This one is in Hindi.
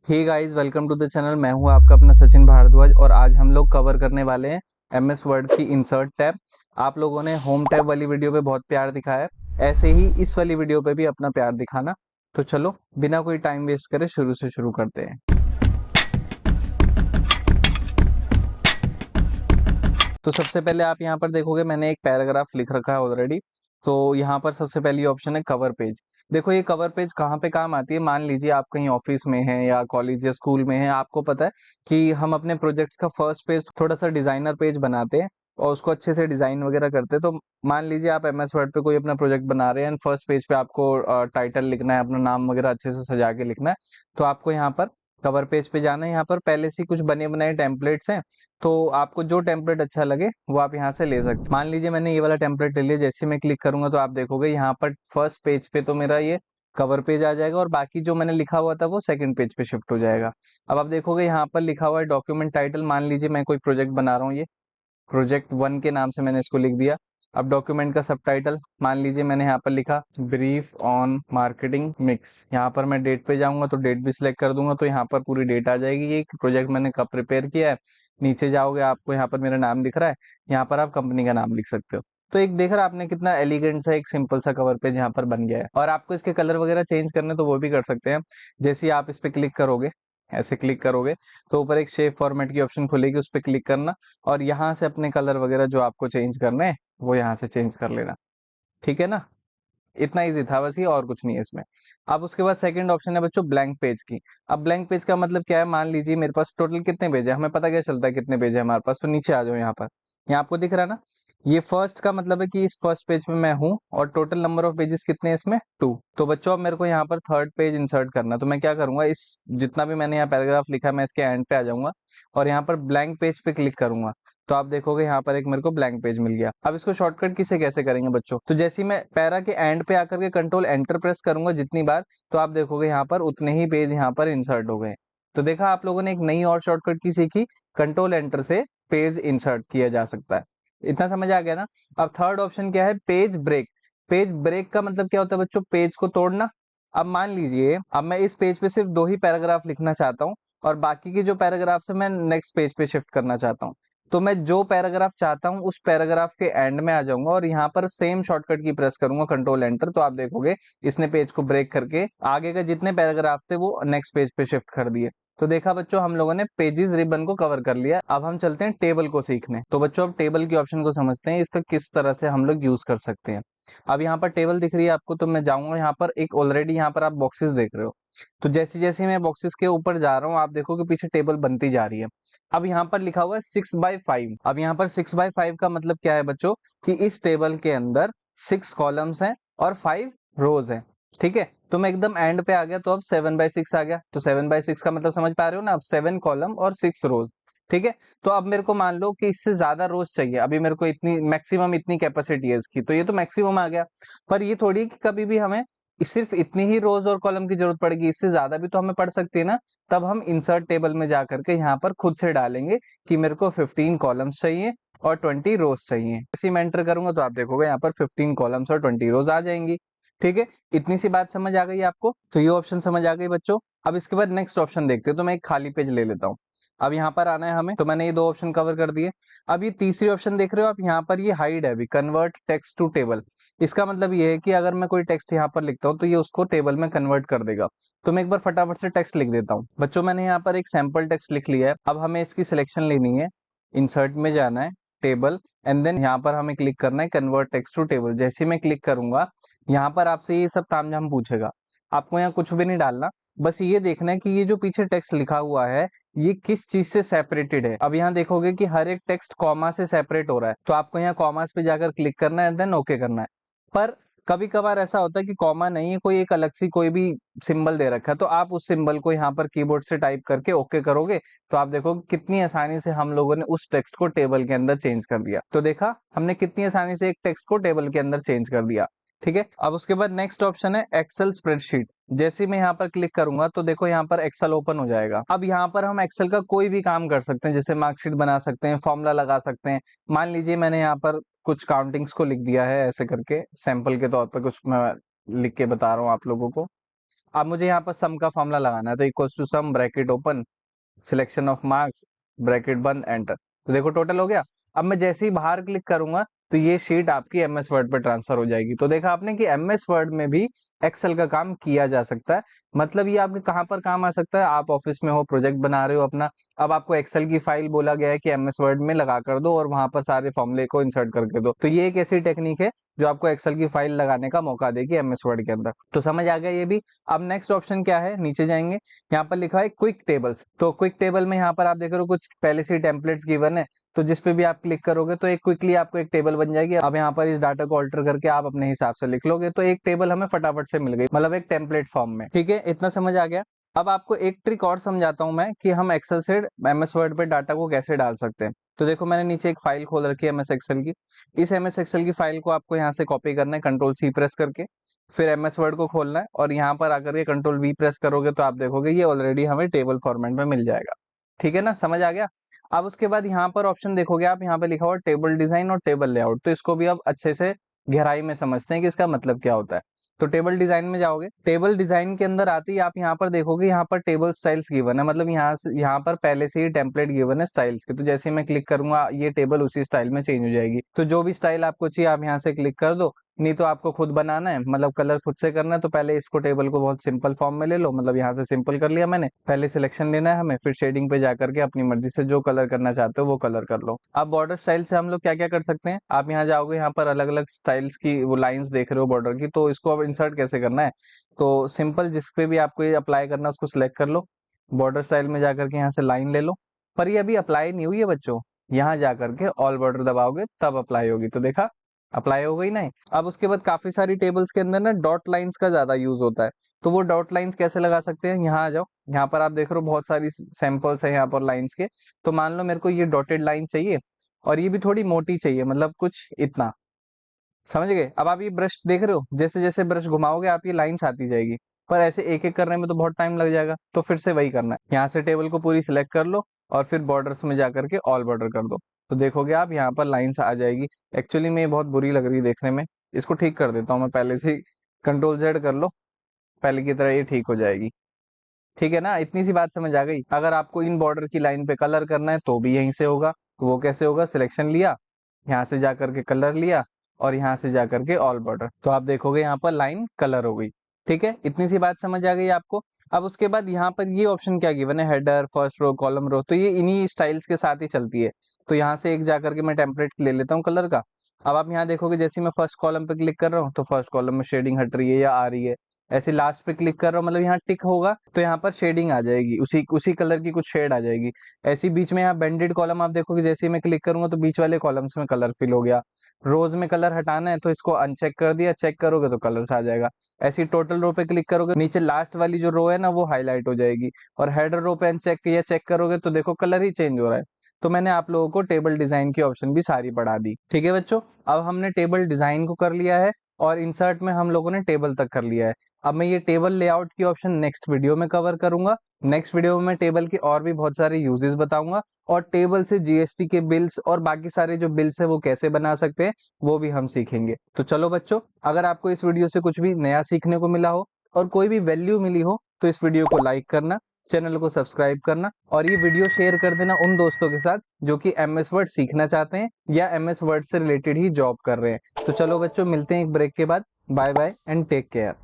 Hey guys, welcome to the channel. मैं हूं आपका अपना सचिन भारद्वाज और आज हम लोग कवर करने वाले हैं एमएस वर्ड की इंसर्ट टैब। आप लोगों ने होम टैब वाली वीडियो पे बहुत प्यार दिखाया है, ऐसे ही इस वाली वीडियो पे भी अपना प्यार दिखाना। तो चलो बिना कोई टाइम वेस्ट करे शुरू से शुरू करते हैं। तो सबसे पहले आप यहाँ पर देखोगे मैंने एक पैराग्राफ लिख रखा है ऑलरेडी। तो यहाँ पर सबसे पहली ऑप्शन है कवर पेज। देखो ये कवर पेज कहाँ पे काम आती है। मान लीजिए आप कहीं ऑफिस में हैं या कॉलेज या स्कूल में हैं, आपको पता है कि हम अपने प्रोजेक्ट्स का फर्स्ट पेज थोड़ा सा डिजाइनर पेज बनाते हैं और उसको अच्छे से डिजाइन वगैरह करते हैं। तो मान लीजिए आप एमएस वर्ड पे कोई अपना प्रोजेक्ट बना रहे हैं एंड फर्स्ट पेज पे आपको टाइटल लिखना है, अपना नाम वगैरह अच्छे से सजा के लिखना है। तो आपको यहाँ पर कवर पेज पे जाना है। यहाँ पर पहले से कुछ बने बनाए टेम्पलेट्स हैं, तो आपको जो टेम्पलेट अच्छा लगे वो आप यहाँ से ले सकते हैं। मान लीजिए मैंने ये वाला टेम्पलेट ले लिया, जैसे मैं क्लिक करूंगा तो आप देखोगे यहाँ पर फर्स्ट पेज पे तो मेरा ये कवर पेज आ जाएगा और बाकी जो मैंने लिखा हुआ था वो सेकंड पेज पे शिफ्ट हो जाएगा। अब आप देखोगे यहाँ पर लिखा हुआ है डॉक्यूमेंट टाइटल। मान लीजिए मैं कोई प्रोजेक्ट बना रहा हूँ, ये प्रोजेक्ट 1 के नाम से मैंने इसको लिख दिया। अब डॉक्यूमेंट का सबटाइटल मान लीजिए मैंने यहाँ पर लिखा ब्रीफ ऑन मार्केटिंग मिक्स। यहाँ पर मैं डेट पे जाऊंगा तो डेट भी सिलेक्ट कर दूंगा, तो यहाँ पर पूरी डेट आ जाएगी ये प्रोजेक्ट मैंने कब प्रिपेयर किया है। नीचे जाओगे आपको यहाँ पर मेरा नाम दिख रहा है, यहाँ पर आप कंपनी का नाम लिख सकते हो। तो एक देख रहा आपने कितना एलिगेंट सा एक सिंपल सा कवर पेज यहाँ पर बन गया है। और आपको इसके कलर वगैरह चेंज करने तो वो भी कर सकते हैं। जैसे ही आप इस पे क्लिक करोगे, ऐसे क्लिक करोगे तो ऊपर एक शेप फॉर्मेट की ऑप्शन खुलेगी, उस पर क्लिक करना और यहाँ से अपने कलर वगैरह जो आपको चेंज करने हैं वो यहाँ से चेंज कर लेना। ठीक है ना, इतना इजी था बस ये, और कुछ नहीं है इसमें। अब उसके बाद सेकंड ऑप्शन है बच्चों ब्लैंक पेज की। अब ब्लैंक पेज का मतलब क्या है, मान लीजिए मेरे पास टोटल कितने पेज है, हमें पता क्या चलता है कितने पेज है हमारे पास। तो नीचे आ जाओ यहाँ पर, यहाँ आपको दिख रहा है ना, ये फर्स्ट का मतलब है कि इस फर्स्ट पेज पे मैं हूँ और टोटल नंबर ऑफ पेजेस कितने हैं इसमें 2। तो बच्चों अब मेरे को यहाँ पर थर्ड पेज इंसर्ट करना, तो मैं क्या करूंगा, इस जितना भी मैंने यहाँ पैराग्राफ लिखा है मैं इसके एंड पे आ जाऊंगा और यहाँ पर ब्लैंक पेज पे क्लिक करूंगा। तो आप देखोगे यहाँ पर एक मेरे को ब्लैंक पेज मिल गया। अब इसको शॉर्टकट किसे कैसे करेंगे बच्चों, तो जैसे ही मैं पैरा के एंड पे आकर के कंट्रोल एंटर प्रेस करूंगा जितनी बार, तो आप देखोगे यहाँ पर उतने ही पेज यहाँ पर इंसर्ट हो गए। तो देखा आप लोगों ने एक नई और शॉर्टकट की सीखी, कंट्रोल एंटर से पेज इंसर्ट किया जा सकता है। इतना समझ आ गया ना। अब थर्ड ऑप्शन क्या है, पेज ब्रेक। पेज ब्रेक का मतलब क्या होता है बच्चों, पेज को तोड़ना। अब मान लीजिए अब मैं इस पेज पे सिर्फ 2 ही पैराग्राफ लिखना चाहता हूँ और बाकी के जो पैराग्राफ से मैं नेक्स्ट पेज पे शिफ्ट करना चाहता हूँ। तो मैं जो पैराग्राफ चाहता हूँ उस पैराग्राफ के एंड में आ जाऊंगा और यहाँ पर सेम शॉर्टकट की प्रेस करूंगा कंट्रोल एंटर। तो आप देखोगे इसने पेज को ब्रेक करके आगे के जितने पैराग्राफ थे वो नेक्स्ट पेज पे शिफ्ट कर दिए। तो देखा बच्चों हम लोगों ने पेजेस रिबन को कवर कर लिया। अब हम चलते हैं टेबल को सीखने। तो बच्चों अब टेबल की ऑप्शन को समझते हैं, इसका किस तरह से हम लोग यूज कर सकते हैं। अब यहाँ पर टेबल दिख रही है आपको, तो मैं जाऊंगा यहाँ पर, एक ऑलरेडी यहाँ पर आप बॉक्सेस देख रहे हो। तो जैसे जैसे मैं बॉक्सेस के ऊपर जा रहा हूँ आप देखो कि पीछे टेबल बनती जा रही है। अब यहाँ पर लिखा हुआ है 6x5। अब यहाँ पर 6x5 का मतलब क्या है बच्चों, कि इस टेबल के अंदर 6 कॉलम्स हैं और 5 रोज हैं। ठीक है, तो मैं एकदम एंड पे आ गया तो अब 7x6 आ गया। तो 7x6 का मतलब समझ पा रहे हो ना, अब 7 कॉलम और 6 रोज। ठीक है, तो अब मेरे को मान लो कि इससे ज्यादा रोज चाहिए, अभी मेरे को इतनी मैक्सिमम इतनी कैपेसिटी है इसकी, तो ये तो मैक्सिमम आ गया। पर ये थोड़ी कि कभी भी हमें सिर्फ इतनी ही रोज और कॉलम की जरूरत पड़ेगी, इससे ज्यादा भी तो हमें पड़ सकती है ना। तब हम इंसर्ट टेबल में जाकर के यहाँ पर खुद से डालेंगे कि मेरे को 15 कॉलम्स चाहिए और 20 रोज चाहिए। जैसे मैं एंटर करूंगा तो आप देखोगे यहाँ पर 15 कॉलम्स और 20 रोज आ जाएंगी। ठीक है, इतनी सी बात समझ आ गई आपको, तो ये ऑप्शन समझ आ गई बच्चों। अब इसके बाद नेक्स्ट ऑप्शन देखते हैं, तो मैं एक खाली पेज ले लेता हूँ। अब यहाँ पर आना है हमें, तो मैंने ये 2 ऑप्शन कवर कर दिए। अब ये तीसरी ऑप्शन देख रहे हो आप, यहाँ पर ये हाइड है अभी, कन्वर्ट टेक्स्ट टू टेबल। इसका मतलब ये है कि अगर मैं कोई टेक्स्ट यहाँ पर लिखता हूँ तो ये उसको टेबल में कन्वर्ट कर देगा। तो मैं एक बार फटाफट से टेक्स्ट लिख देता हूँ। बच्चों मैंने यहाँ पर एक सैंपल टेक्स्ट लिख लिया है। अब हमें इसकी सिलेक्शन लेनी है, इंसर्ट में जाना है, टेबल, एंड देन यहाँ पर हमें क्लिक करना है कन्वर्ट टेक्स्ट टू टेबल। जैसे मैं क्लिक करूंगा यहाँ पर आपसे ये सब तामझाम पूछेगा, आपको यहाँ कुछ भी नहीं डालना, बस ये देखना है कि ये जो पीछे टेक्स्ट लिखा हुआ है ये किस चीज से सेपरेटेड है। अब यहाँ देखोगे कि हर एक टेक्स्ट कॉमा से सेपरेट हो रहा है, तो आपको यहाँ कॉमास पे जाकर क्लिक करना है, देन ओके करना है। पर कभी कभार ऐसा होता है कि कॉमा नहीं है, कोई एक अलग सी कोई भी सिंबल दे रखा है, तो आप उस सिंबल को यहाँ पर कीबोर्ड से टाइप करके ओके करोगे, तो आप देखो कितनी आसानी से हम लोगों ने उस टेक्स्ट को टेबल के अंदर चेंज कर दिया। तो देखा हमने कितनी आसानी से एक टेक्स्ट को टेबल के अंदर चेंज कर दिया। ठीक है, अब उसके बाद नेक्स्ट ऑप्शन है एक्सेल स्प्रेडशीट। जैसे ही मैं यहाँ पर क्लिक करूंगा तो देखो यहाँ पर एक्सेल ओपन हो जाएगा। अब यहाँ पर हम एक्सेल का कोई भी काम कर सकते हैं, जैसे मार्कशीट बना सकते हैं, फॉर्मूला लगा सकते हैं। मान लीजिए मैंने यहाँ पर कुछ काउंटिंग्स को लिख दिया है ऐसे करके, सैंपल के तौर पर कुछ मैं लिख के बता रहा हूँ आप लोगों को। अब मुझे यहाँ पर सम का फॉर्मूला लगाना है, तो equals to sum bracket open selection of marks bracket बंद एंटर। तो देखो टोटल हो गया। अब मैं जैसे ही बाहर क्लिक करूंगा तो ये शीट आपकी एमएस वर्ड पे ट्रांसफर हो जाएगी। तो देखा आपने कि एमएस वर्ड में भी एक्सेल का काम किया जा सकता है। मतलब ये आपके कहाँ पर काम आ सकता है, आप ऑफिस में हो, प्रोजेक्ट बना रहे हो अपना, अब आपको एक्सेल की फाइल बोला गया है कि एमएस वर्ड में लगा कर दो और वहां पर सारे फॉर्मूले को इंसर्ट करके दो। तो ये एक ऐसी टेक्निक है जो आपको एक्सेल की फाइल लगाने का मौका देगी एमएस वर्ड के अंदर। तो समझ आ गया ये भी। अब नेक्स्ट ऑप्शन क्या है, नीचे जाएंगे, यहाँ पर लिखा है क्विक टेबल्स। तो क्विक टेबल में यहाँ पर आप देख रहे हो कुछ पहले से टेम्पलेट्स गिवन है, तो जिस पे भी आप क्लिक करोगे तो एक क्विकली आपको एक टेबल बन जाएगी। अब यहाँ पर इस डाटा को ऑल्टर करके आप अपने हिसाब से लिख लोगे, तो एक टेबल हमें फटाफट से मिल गई, मतलब एक टेम्पलेट फॉर्म में। ठीक है, इतना समझ आ गया। अब आपको एक ट्रिक और समझाता हूं मैं कि हम एक्सेल से एमएस वर्ड पे डाटा को कैसे डाल सकते हैं। तो देखो मैंने नीचे एक फाइल खोल रखी है एमएस एक्सेल की। इस एमएस एक्सेल की फाइल को आपको यहाँ से कॉपी करना है कंट्रोल सी प्रेस करके, फिर एमएस वर्ड को खोलना है और यहाँ पर आकर के कंट्रोल वी प्रेस करोगे तो आप देखोगे ये ऑलरेडी हमें टेबल फॉर्मेट में मिल जाएगा। ठीक है ना, समझ आ गया। अब उसके बाद यहाँ पर ऑप्शन देखोगे आप, यहाँ पे लिखा हुआ टेबल डिजाइन और टेबल लेआउट। तो इसको भी अब अच्छे से गहराई में समझते हैं कि इसका मतलब क्या होता है। तो टेबल डिजाइन में जाओगे, टेबल डिजाइन के अंदर आते ही आप यहाँ पर देखोगे यहाँ पर टेबल स्टाइल्स गिवन है, मतलब यहाँ पर पहले से ही टेम्पलेट गिवन है स्टाइल्स के। तो जैसे मैं क्लिक करूंगा ये टेबल उसी स्टाइल में चेंज हो जाएगी। तो जो भी स्टाइल आपको चाहिए आप यहाँ से क्लिक कर दो, नहीं तो आपको खुद बनाना है, मतलब कलर खुद से करना है, तो पहले इसको टेबल को बहुत सिंपल फॉर्म में ले लो। मतलब यहाँ से सिंपल कर लिया मैंने, पहले सिलेक्शन लेना है हमें, फिर शेडिंग पे जाकर के अपनी मर्जी से जो कलर करना चाहते हो वो कलर कर लो। अब बॉर्डर स्टाइल से हम लोग क्या क्या कर सकते हैं, आप यहाँ जाओगे, यहाँ पर अलग अलग स्टाइल्स की वो लाइंस देख रहे हो बॉर्डर की, तो इसको अब इंसर्ट कैसे करना है। तो सिंपल जिस पे भी आपको ये अप्लाई करना है उसको सिलेक्ट कर लो, बॉर्डर स्टाइल में जाकर के यहाँ से लाइन ले लो। पर ये अभी अप्लाई नहीं हुई है बच्चों, यहाँ जाकर के ऑल बॉर्डर दबाओगे तब अप्लाई होगी। तो देखा अप्लाई हो गई नहीं। अब उसके बाद काफी सारी टेबल्स के अंदर ना डॉट लाइंस का ज्यादा यूज होता है, तो वो डॉट लाइंस कैसे लगा सकते हैं, यहाँ आ जाओ, यहाँ पर आप देख रहे हो बहुत सारी सैंपल्स है यहाँ पर लाइंस के। तो मान लो मेरे को ये डॉटेड लाइन चाहिए और ये भी थोड़ी मोटी चाहिए, मतलब कुछ इतना, समझ गए। अब आप ये ब्रश देख रहे हो, जैसे जैसे ब्रश घुमाओगे आप ये लाइंस आती जाएगी, पर ऐसे एक एक करने में तो बहुत टाइम लग जाएगा। तो फिर से वही करना है, यहाँ से टेबल को पूरी सिलेक्ट कर लो और फिर बॉर्डर्स में जाकर के ऑल बॉर्डर कर दो। तो देखोगे आप यहाँ पर लाइंस आ जाएगी। एक्चुअली में ये बहुत बुरी लग रही है देखने में, इसको ठीक कर देता हूँ मैं पहले से ही, कंट्रोल जेड कर लो, पहले की तरह ये ठीक हो जाएगी। ठीक है ना, इतनी सी बात समझ आ गई। अगर आपको इन बॉर्डर की लाइन पे कलर करना है तो भी यहीं से होगा। तो वो कैसे होगा, सिलेक्शन लिया, यहाँ से जाकर के कलर लिया और यहाँ से जाकर के ऑल बॉर्डर, तो आप देखोगे यहाँ पर लाइन कलर हो गई। ठीक है, इतनी सी बात समझ आ गई आपको। अब उसके बाद यहाँ पर ये ऑप्शन क्या गिवन है, हेडर, फर्स्ट रो, कॉलम, रो, तो ये इन्हीं स्टाइल्स के साथ ही चलती है। तो यहाँ से एक जाकर के मैं टेम्पलेट ले लेता हूँ कलर का। अब आप यहाँ देखोगे जैसे मैं फर्स्ट कॉलम पे क्लिक कर रहा हूँ तो फर्स्ट कॉलम में शेडिंग हट रही है या आ रही है, ऐसे लास्ट पे क्लिक कर रहा हूँ मतलब यहाँ टिक होगा तो यहाँ पर शेडिंग आ जाएगी, उसी उसी कलर की कुछ शेड आ जाएगी। ऐसी बीच में यहाँ बेंडेड कॉलम आप देखोगे, जैसे ही मैं क्लिक करूंगा तो बीच वाले कॉलम्स में कलर फिल हो गया। रोज में कलर हटाना है तो इसको अनचेक कर दिया, चेक करोगे तो कलर्स आ जाएगा। ऐसी टोटल रो पे क्लिक करोगे, नीचे लास्ट वाली जो रो है ना वो हाईलाइट हो जाएगी, और हेडर रो पे अनचेक या चेक करोगे तो देखो कलर ही चेंज हो रहा है। तो मैंने आप लोगों को टेबल डिजाइन की ऑप्शन भी सारी पढ़ा दी। ठीक है बच्चों, अब हमने टेबल डिजाइन को कर लिया है और इंसर्ट में हम लोगों ने टेबल तक कर लिया है। अब मैं ये टेबल लेआउट की ऑप्शन नेक्स्ट वीडियो में कवर करूंगा। नेक्स्ट वीडियो में मैं टेबल के और भी बहुत सारे यूजेस बताऊंगा और टेबल से जीएसटी के बिल्स और बाकी सारे जो बिल्स है वो कैसे बना सकते हैं वो भी हम सीखेंगे। तो चलो बच्चों, अगर आपको इस वीडियो से कुछ भी नया सीखने को मिला हो और कोई भी वैल्यू मिली हो तो इस वीडियो को लाइक करना, चैनल को सब्सक्राइब करना और ये वीडियो शेयर कर देना उन दोस्तों के साथ जो कि एमएस वर्ड सीखना चाहते हैं या एमएस वर्ड से रिलेटेड ही जॉब कर रहे हैं। तो चलो बच्चों, मिलते हैं एक ब्रेक के बाद। Bye bye and take care.